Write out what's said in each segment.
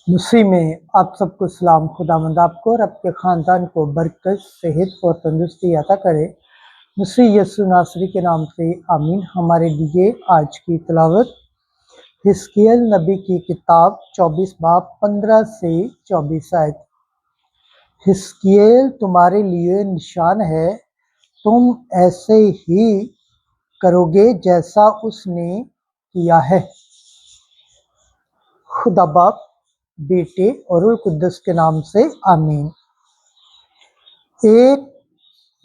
مسیح میں آپ سب کو سلام۔ خداوند آپ کو اور آپ کے خاندان کو برکت، صحت اور تندرستی عطا کرے۔ مسیح یسوع ناصری کے نام سے آمین۔ ہمارے لیے آج کی تلاوت حزقیل نبی کی کتاب 24 باب 15 سے 24 آیت۔ حزقیل تمہارے لیے نشان ہے، تم ایسے ہی کرو گے جیسا اس نے کیا ہے۔ خدا باپ، بیٹے اور روح القدس کے نام سے آمین۔ ایک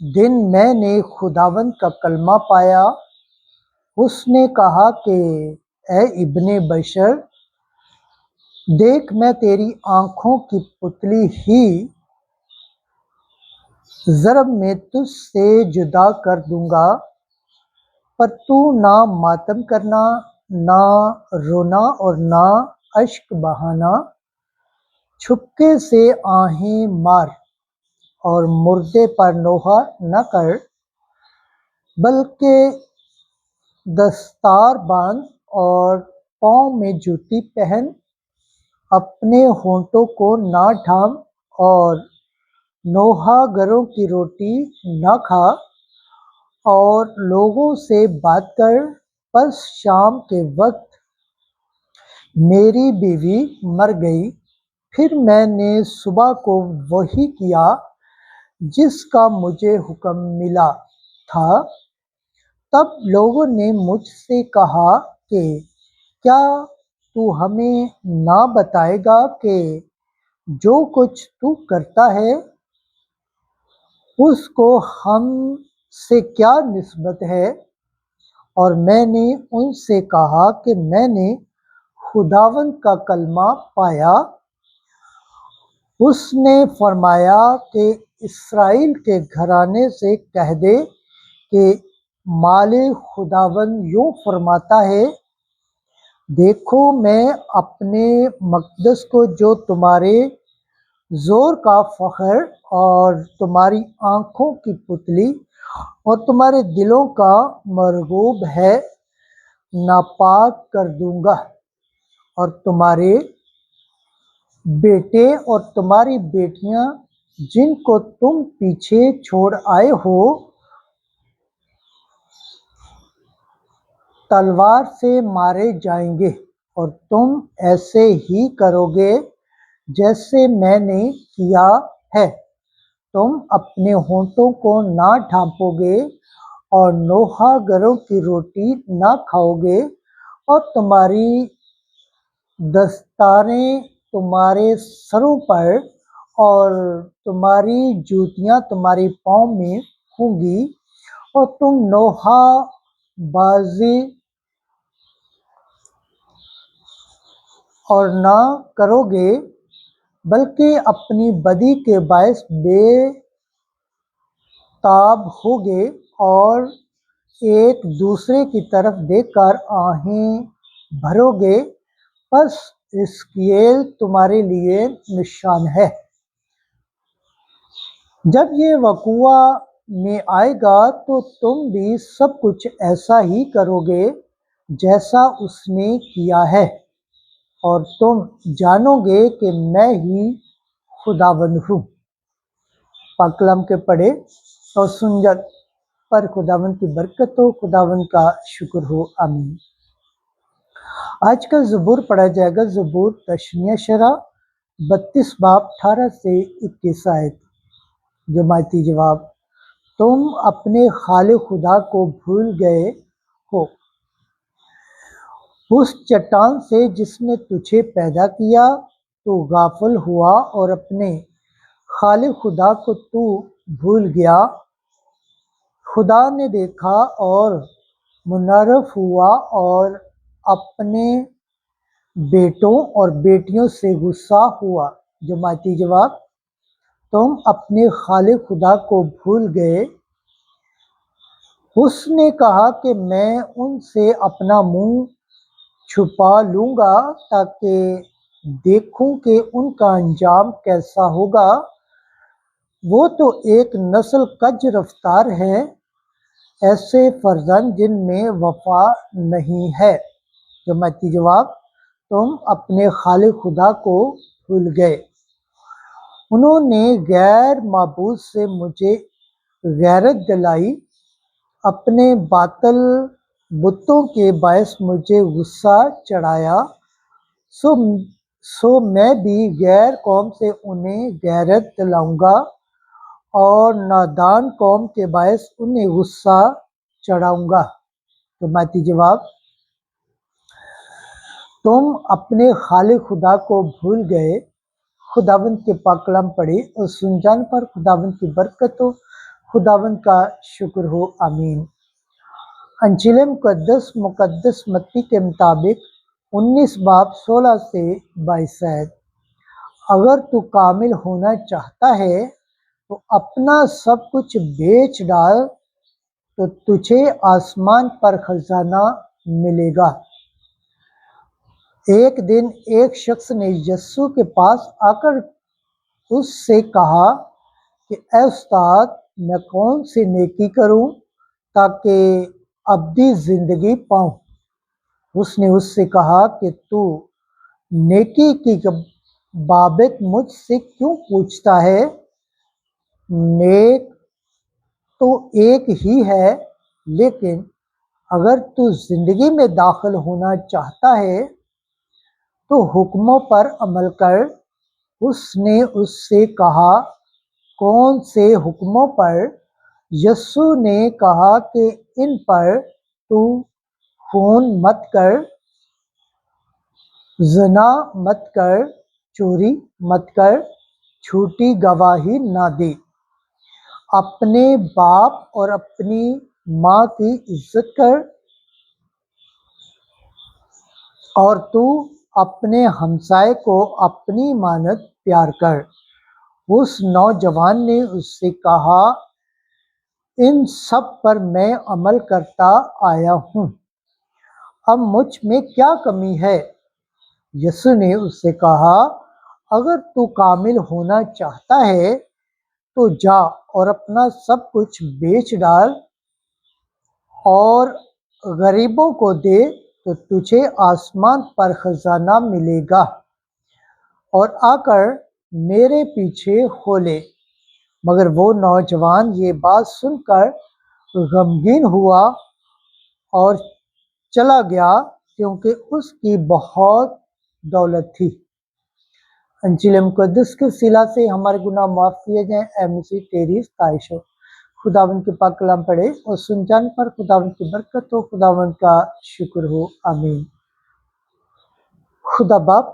دن میں نے خداوند کا کلمہ پایا۔ اس نے کہا کہ اے ابن بشر، دیکھ میں تیری آنکھوں کی پتلی ہی ضرب میں تجھ سے جدا کر دوں گا، پر تو نہ ماتم کرنا، نہ رونا اور نہ اشک بہانا، چھپکے سے آہیں مار اور مردے پر نوحہ نہ کر، بلکہ دستار باندھ اور پاؤں میں جوتی پہن، اپنے ہونٹوں کو نہ ڈھانپ اور نوحہ گروں کی روٹی نہ کھا، اور لوگوں سے بات کر۔ پس شام کے وقت میری بیوی مر گئی۔ پھر میں نے صبح کو وہی کیا جس کا مجھے حکم ملا تھا۔ تب لوگوں نے مجھ سے کہا کہ کیا تو ہمیں نہ بتائے گا کہ جو کچھ تو کرتا ہے اس کو ہم سے کیا نسبت ہے؟ اور میں نے ان سے کہا کہ میں نے خداوند کا کلمہ پایا۔ اس نے فرمایا کہ اسرائیل کے گھرانے سے کہہ دے کہ مالک خداوند یوں فرماتا ہے، دیکھو میں اپنے مقدس کو جو تمہارے زور کا فخر اور تمہاری آنکھوں کی پتلی اور تمہارے دلوں کا مرغوب ہے، ناپاک کر دوں گا، اور تمہارے بیٹے اور تمہاری بیٹیاں جن کو تم پیچھے چھوڑ آئے ہو تلوار سے مارے جائیں گے، اور تم ایسے ہی کرو گے جیسے میں نے کیا ہے۔ تم اپنے ہونٹوں کو نہ ڈھانپو گے اور نوحہ گروں کی روٹی نہ کھاؤ گے، اور تمہاری دستاریں تمہارے سروں پر اور تمہاری جوتیاں تمہارے پاؤں میں ہوں گی، اور تم نوحہ بازی اور نہ کرو گے، بلکہ اپنی بدی کے باعث بے تاب ہوگے اور ایک دوسرے کی طرف دیکھ کر آہیں بھرو گے۔ پس حزقیل تمہارے لیے نشان ہے۔ جب یہ وقوع میں آئے گا تو تم بھی سب کچھ ایسا ہی کرو گے جیسا اس نے کیا ہے، اور تم جانو گے کہ میں ہی خداوند ہوں۔ پاک کلام کے پڑھے اور سن جا پر خداوند کی برکت ہو، خداوند کا شکر ہو، آمین۔ آج کا زبور پڑھا جائے گا، زبور تشنیہ شرح 32 باب 18 سے 21 آیت۔ جماعتی جواب: تم اپنے خالق خدا کو بھول گئے ہو، اس چٹان سے جس نے تجھے پیدا کیا۔ تو غافل ہوا اور اپنے خالق خدا کو تو بھول گیا۔ خدا نے دیکھا اور منحرف ہوا اور اپنے بیٹوں اور بیٹیوں سے غصہ ہوا۔ جماعتی جواب: تم اپنے خالق خدا کو بھول گئے۔ اس نے کہا کہ میں ان سے اپنا منہ چھپا لوں گا تاکہ دیکھوں کہ ان کا انجام کیسا ہوگا۔ وہ تو ایک نسل کج رفتار ہے، ایسے فرزند جن میں وفا نہیں ہے۔ جماعتی جواب: تم اپنے خالق خدا کو بھول گئے۔ انہوں نے غیر معبود سے مجھے غیرت دلائی، اپنے باطل بتوں کے باعث مجھے غصہ چڑھایا، سو میں بھی غیر قوم سے انہیں غیرت دلاؤں گا اور نادان قوم کے باعث انہیں غصہ چڑھاؤں گا۔ جماعتی جواب: تم اپنے خالق خدا کو بھول گئے۔ خداوند کے پاک کلام پڑھے اور سن جان پر خداوند کی برکت ہو، خداوند کا شکر ہو، آمین۔ انجیل مقدس متی کے مطابق 19 باب 16 سے 22 آیت: اگر تو کامل ہونا چاہتا ہے تو اپنا سب کچھ بیچ ڈال، تو تجھے آسمان پر خزانہ ملے گا۔ ایک دن ایک شخص نے یسوع کے پاس آ کر اس سے کہا کہ اے استاد، میں کون سی نیکی کروں تاکہ ابدی زندگی پاؤں؟ اس نے اس سے کہا کہ تو نیکی کی بابت مجھ سے کیوں پوچھتا ہے؟ نیک تو ایک ہی ہے، لیکن اگر تو زندگی میں داخل ہونا چاہتا ہے تو حکموں پر عمل کر۔ اس نے اس سے کہا، کون سے حکموں پر؟ یسوع نے کہا کہ ان پر، تو خون مت کر، زنا مت کر، چوری مت کر، جھوٹی گواہی نہ دے، اپنے باپ اور اپنی ماں کی عزت کر، اور تو اپنے ہمسائے کو اپنی مانند پیار کر۔ اس نوجوان نے اس سے کہا، ان سب پر میں عمل کرتا آیا ہوں، اب مجھ میں کیا کمی ہے؟ یسوع نے اس سے کہا، اگر تو کامل ہونا چاہتا ہے تو جا اور اپنا سب کچھ بیچ ڈال اور غریبوں کو دے، تو تجھے آسمان پر خزانہ ملے گا، اور آ کر میرے پیچھے ہو لے۔ مگر وہ نوجوان یہ بات سن کر غمگین ہوا اور چلا گیا، کیونکہ اس کی بہت دولت تھی۔ انجیل مقدس کے وسیلہ سے ہمارے گناہ معاف کیے جائیں، اے مسیح تیری ستائش ہو۔ خداوند کے پاک کلام پڑھے اور سن جان پر خداوند کی برکت ہو، خداوند کا شکر ہو، آمین۔ خدا باپ،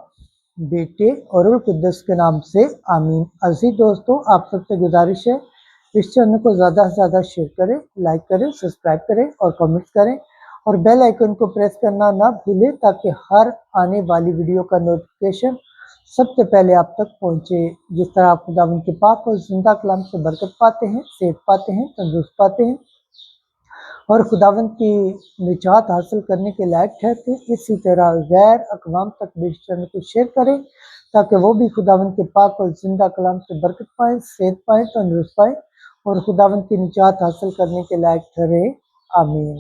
بیٹے اور روح القدس کے نام سے آمین۔ عزیز دوستو، آپ سب سے گزارش ہے اس چینل کو زیادہ سے زیادہ شیئر کریں، لائک کریں، سبسکرائب کریں اور کمنٹ کریں، اور بیل آئیکن کو پریس کرنا نہ بھولیں تاکہ ہر آنے والی ویڈیو کا نوٹیفیکیشن سب سے پہلے آپ تک پہنچے۔ جس طرح آپ خداوند کے پاک اور زندہ کلام سے برکت پاتے ہیں، صحت پاتے ہیں، تندرست پاتے ہیں اور خداوند کی نجات حاصل کرنے کے لائق ٹھہرتے ہیں، اسی طرح غیر اقوام تک بھی اس چینل کو شیئر کریں تاکہ وہ بھی خداوند کے پاک اور زندہ کلام سے برکت پائیں، صحت پائیں، تندرست پائیں اور خداوند کی نجات حاصل کرنے کے لائق ٹھہرے، آمین۔